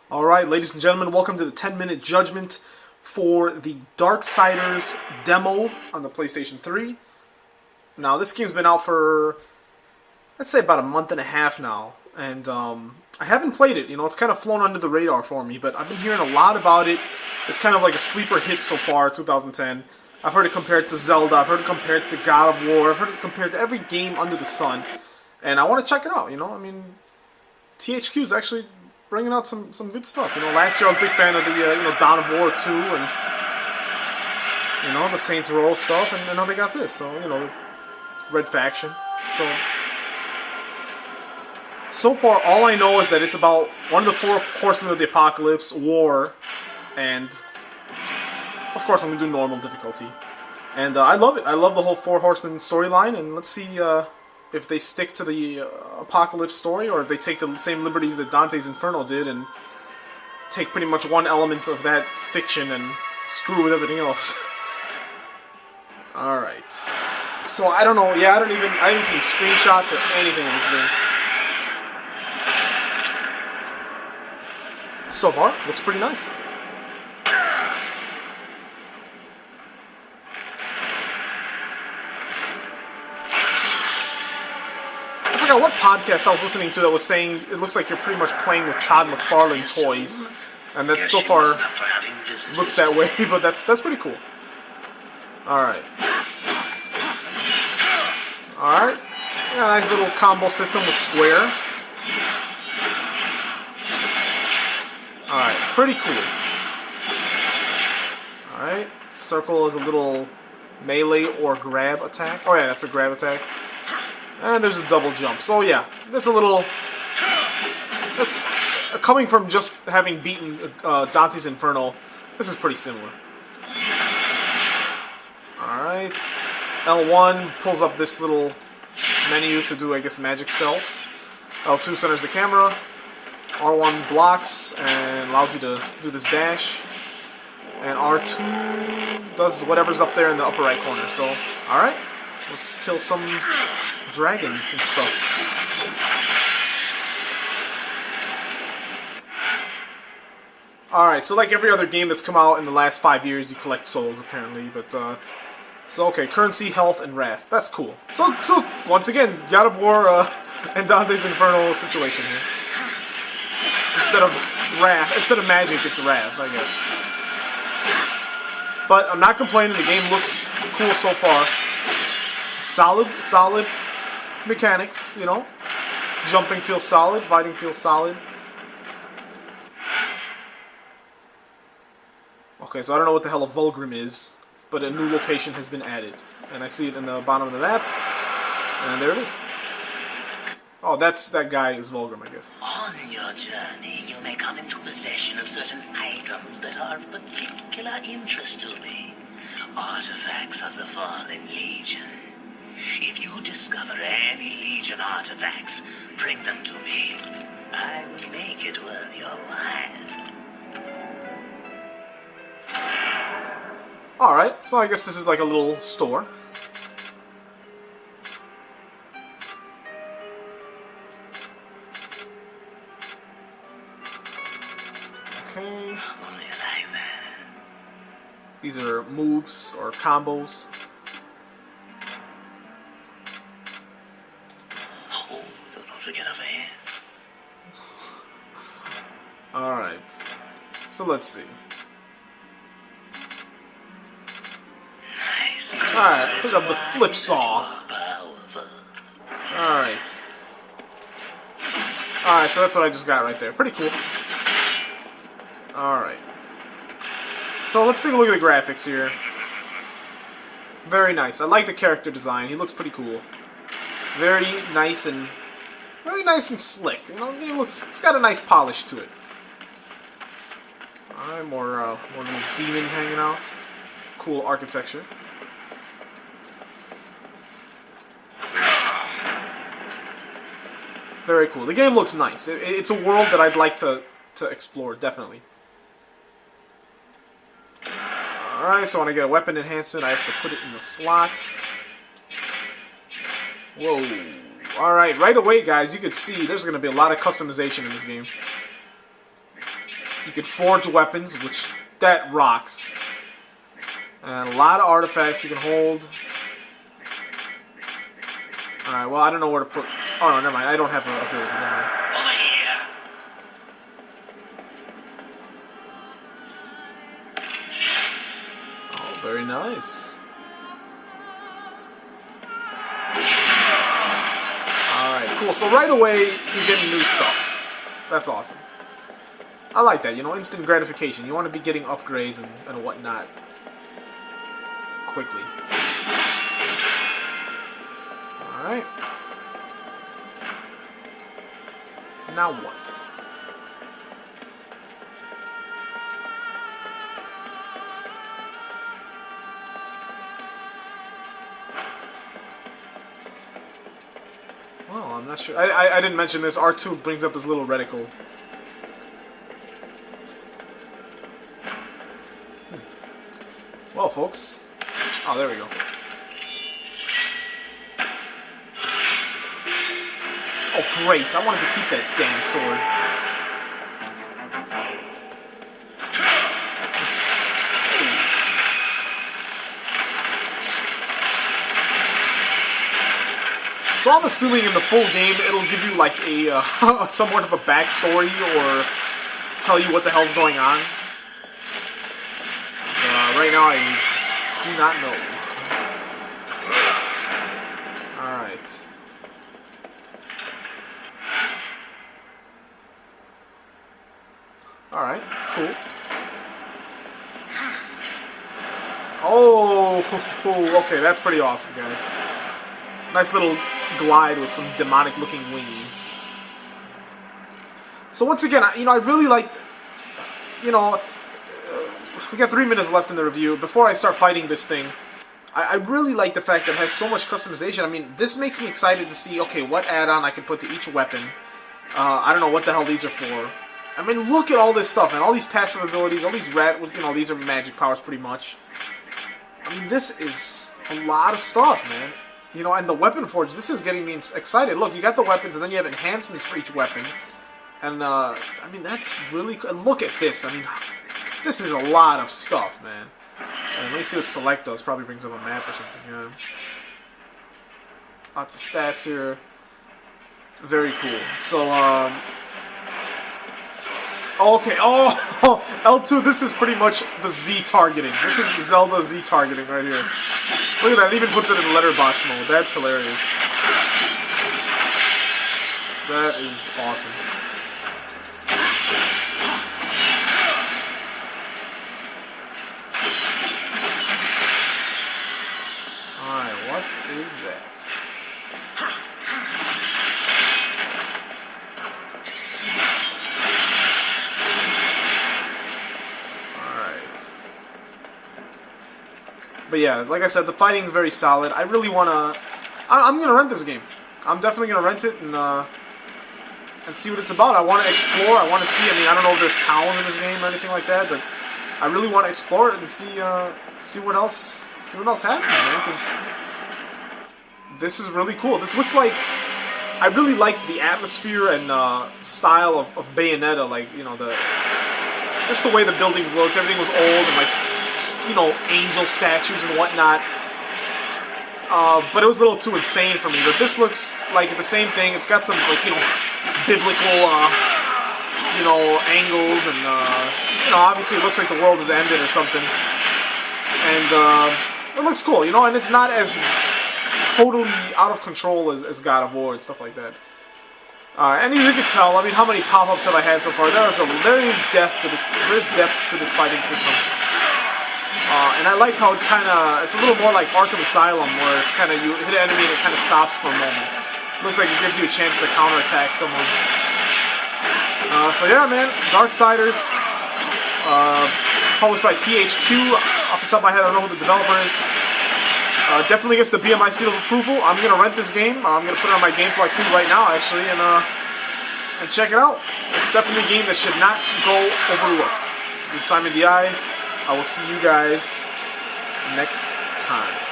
Alright, ladies and gentlemen, welcome to the 10-minute judgment for the Darksiders demo on the PlayStation 3. Now, this game's been out for, let's say, about a month and a half now, and I haven't played it. You know, it's kind of flown under the radar for me, but I've been hearing a lot about it. It's kind of like a sleeper hit so far, 2010. I've heard it compared to Zelda, I've heard it compared to God of War, I've heard it compared to every game under the sun, and I want to check it out, you know? I mean, THQ is actually bringing out some good stuff. You know, last year I was a big fan of the Dawn of War 2 and the Saints Row stuff, and now they got this. So Red Faction. So far, all I know is that it's about one of the four horsemen of the apocalypse, war, and of course I'm gonna do normal difficulty. And I love it. I love the whole four horsemen storyline, and let's see if they stick to the apocalypse story, or if they take the same liberties that Dante's Inferno did and take pretty much one element of that fiction and screw with everything else. Alright. So I don't know, I haven't seen screenshots or anything in this game. So far, looks pretty nice. I forgot what podcast I was listening to that was saying it looks like you're pretty much playing with Todd McFarlane toys, and that so far looks that way. But that's pretty cool. All right, yeah, nice little combo system with square. All right, pretty cool. All right, circle is a little melee or grab attack. Oh yeah, that's a grab attack. And there's a double jump. So yeah, that's coming from just having beaten Dante's Inferno, this is pretty similar. Alright, L1 pulls up this little menu to do, I guess, magic spells. L2 centers the camera. R1 blocks and allows you to do this dash. And R2 does whatever's up there in the upper right corner. So, alright, let's kill some dragons and stuff. Alright, so like every other game that's come out in the last 5 years, you collect souls, apparently, but, so, okay, currency, health, and wrath. That's cool. So once again, God of War, and Dante's Inferno situation here. Instead of magic, it's wrath, I guess. But I'm not complaining, the game looks cool so far. Solid mechanics, you know. Jumping feels solid, fighting feels solid. Okay, so I don't know what the hell a Vulgrim is, but a new location has been added. And I see it in the bottom of the map, and there it is. Oh, that guy is Vulgrim, I guess. On your journey, you may come into possession of certain items that are of particular interest to me. Artifacts of the Fallen Legion. If you discover any Legion artifacts, bring them to me. I will make it worth your while. Alright, so I guess this is like a little store. Okay. These are moves or combos. Alright, so let's see. Nice. Alright, pick up the flip saw. Alright. Alright, so that's what I just got right there. Pretty cool. Alright. So let's take a look at the graphics here. Very nice. I like the character design. He looks pretty cool. Very nice and slick. You know, it's got a nice polish to it. Alright, more little demons hanging out. Cool architecture. Very cool. The game looks nice. It's a world that I'd like to explore, definitely. Alright, so when I get a weapon enhancement, I have to put it in the slot. Whoa. Alright, right away, guys, you can see there's going to be a lot of customization in this game. You can forge weapons, which that rocks. And a lot of artifacts you can hold. Alright, well, I don't know where to put... Oh, no, never mind. I don't have an ability. Never mind. Over here. Oh, very nice. Alright, cool. So right away, you're getting new stuff. That's awesome. I like that, you know, instant gratification. You want to be getting upgrades and whatnot quickly. Alright. Now what? Well, I'm not sure. I didn't mention this. R2 brings up this little reticle. Well, folks. Oh, there we go. Oh, great. I wanted to keep that damn sword. So I'm assuming in the full game it'll give you like a somewhat of a backstory or tell you what the hell's going on. Right now I do not know. Alright. Alright, cool. Oh, okay, that's pretty awesome, guys. Nice little glide with some demonic-looking wings. So once again, I really like, we got 3 minutes left in the review. Before I start fighting this thing, I really like the fact that it has so much customization. I mean, this makes me excited to see, okay, what add-on I can put to each weapon. I don't know what the hell these are for. I mean, look at all this stuff, and all these passive abilities, all these these are magic powers pretty much. I mean, this is a lot of stuff, man. And the weapon forge, this is getting me excited. Look, you got the weapons, and then you have enhancements for each weapon. And, I mean, that's really cool. Look at this. I mean, this is a lot of stuff, man. And let me see what select does. Probably brings up a map or something, yeah. Lots of stats here. Very cool. So, okay. Oh, L2, this is pretty much the Z targeting. This is the Zelda Z targeting right here. Look at that, it even puts it in letterbox mode. That's hilarious. That is awesome. Alright, what is that? But yeah, like I said, the fighting is very solid. I really want to... I'm going to rent this game. I'm definitely going to rent it and see what it's about. I want to explore. I want to see... I mean, I don't know if there's towns in this game or anything like that, but I really want to explore it and see what else happens, man, because this is really cool. This looks like... I really like the atmosphere and style of Bayonetta, like, just the way the buildings look. Everything was old and, like, angel statues and whatnot. But it was a little too insane for me. But this looks like the same thing. It's got some, like, biblical, angles and, obviously it looks like the world has ended or something. And, it looks cool, and it's not as totally out of control as God of War and stuff like that. And as you can tell, I mean, how many pop-ups have I had so far? There is depth to this fighting system. And I like how it's a little more like Arkham Asylum, where it's kind of, you hit an enemy and it kind of stops for a moment. Looks like it gives you a chance to counterattack someone. So yeah, man, Darksiders, published by THQ. Off the top of my head, I don't know who the developer is. Definitely gets the BMI seal of approval. I'm gonna rent this game. I'm gonna put it on my GameFly queue right now, actually, and check it out. It's definitely a game that should not go overlooked. This is Simon DI. I will see you guys next time.